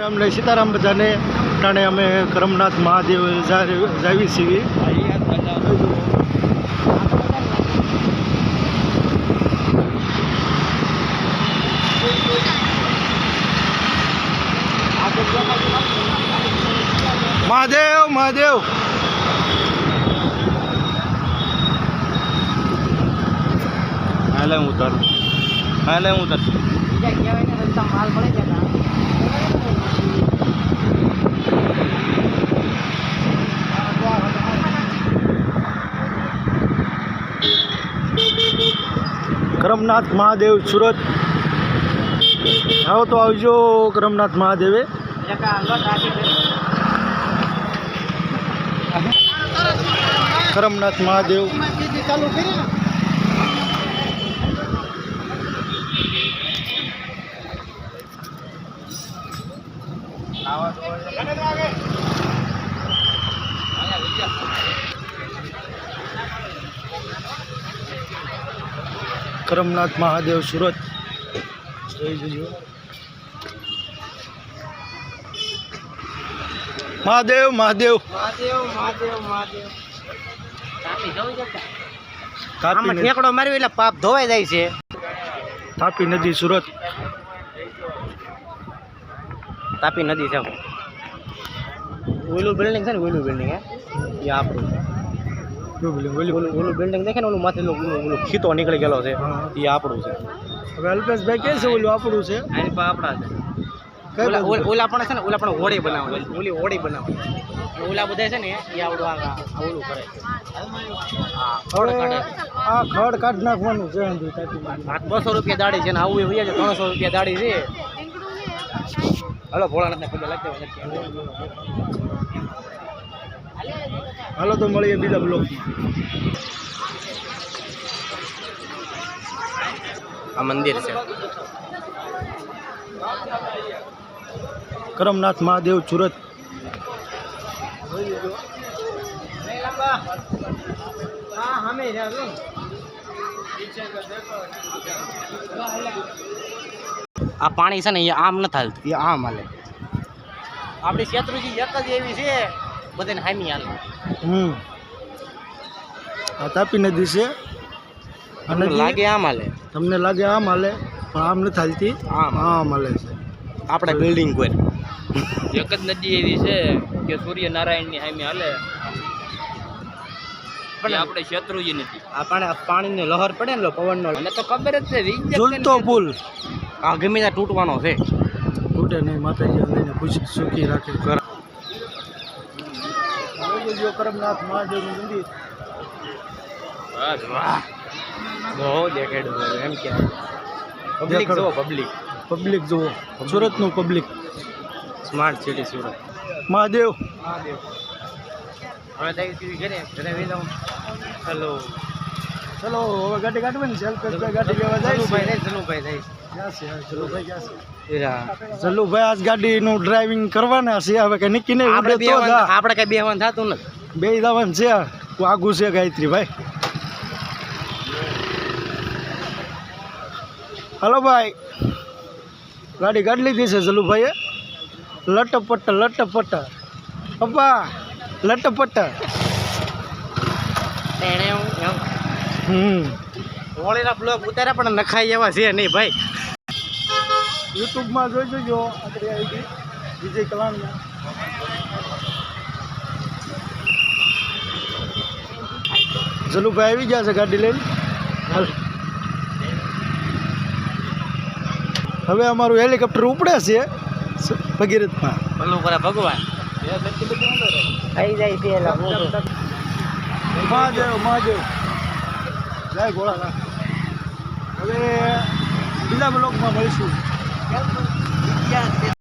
અમને સીતારામ બધાને ટાણે અમે કરમનાથ મહાદેવ જાવી છીએ. મહાદેવ મહાદેવ હાલે હું ઉતર કરમનાથ મહાદેવ સુરત આવો તો આવજો કરમનાથ મહાદેવે. કરમનાથ મહાદેવ કરમનાથ મહાદેવ સુરત જોઈ જજો. મહાદેવ મહાદેવ ઠેકડો માર્યો એટલે પાપ ધોવાઈ જાય છે. તાપી નદી સુરત. તાપી નદી છે. ઓલું બિલ્ડિંગ છે ને, ઓલું બિલ્ડિંગ એ આપણું ઓલું બિલ્ડિંગ દેખે ને, ઓલું માથે ઓલું ખીતો નીકળી ગયેલો છે, એ આપણું છે. હવે અલ્પેશભાઈ કે છે ઓલું આપણું છે, આની પર આપણા છે. ઓલા પણ છે ને, ઓલા પણ હોળી બનાવવાની, ઓલી હોળી બનાવવાની. ઓલા બધા છે ને એ આવડું ઓલું કરે. આ ખડ કાઢ નાખવાનું છે. 200 રૂપિયા દાડી છે ને, આવું એ 300 રૂપિયા દાડી છે. હલો ભોળાનાથને પગે લાગી દેવા. હાલો તો મળીએ બીજા બ્લોક. આ મંદિર છે કરમનાથ મહાદેવ સુરત. આ પાણી છે ને એ આમ નથી હાલતું, એ આમ હાલે. આપણી શેત્રુજી એક જ એવી છે, બધાને હામી હાલે. આ તાપી નદી છે. અને લાગે આમ હાલે, તમને લાગે આમ હાલે, પણ આમ નથી હાલતી, આમ હાલે છે. આપણે બિલ્ડિંગ કોઈ એક જ નદી એવી છે કે સૂર્યનારાયણની હામી હાલે, પણ આપણે શત્રુજી નથી. આ પાણીની લહેર પડે ને, પવનનો, મને તો ખબર જ છે. ઝૂલતો પુલ આ ગમે ત્યાં તૂટવાનો છે. તૂટે નહીં, માતાજી લઈને ખુશી સુખી રાખે. કરમનાથ મહાદેવનું મંદિર. વાહ, બહુ દેખાડ્યું એમ કે પબ્લિક જુઓ, પબ્લિક જુઓ, સુરતનું public. Smart city Surat. Mahadev હવે ઘરે ઘરે જાઉં. હેલો ચલો હવે ગાડી કાઢવાની છે. અલ્પેશભાઈ ગાડી લેવા જાય છે. જલુભાઈ જાય જલુભાઈ ક્યાં છે? જલુભાઈ આજ ગાડીનું ડ્રાઇવિંગ કરવાના છે. હવે કઈ નક્કી નહીં, આપણે કઈ બેહવાનું થતું નથી. બે જવાનું છે. આગું છે ગાયત્રી ભાઈ. હલો ભાઈ, ગાડી કાઢી લીધી છે જલુભાઈએ. લટપટ પપ્પા લટપટ. હોળીના બ્લોગ ઉતાર્યા પણ નખાય એવા છે નહીં ભાઈ. યુટ્યુબમાં જોઈ જોજો. આપણે આઈડી વિજય કલાણના. જલુભાઈ આવી ગયા છે ગાડી લઈને. હવે અમારું હેલિકોપ્ટર ઉપડે છે ભગીરથમાં. ભલું કરે ભગવાન. થઈ જાય છે. મહાદેવ મહાદેવ જય ભોળાનાથ. હવે બીજા બ્લોકમાં મળીશું.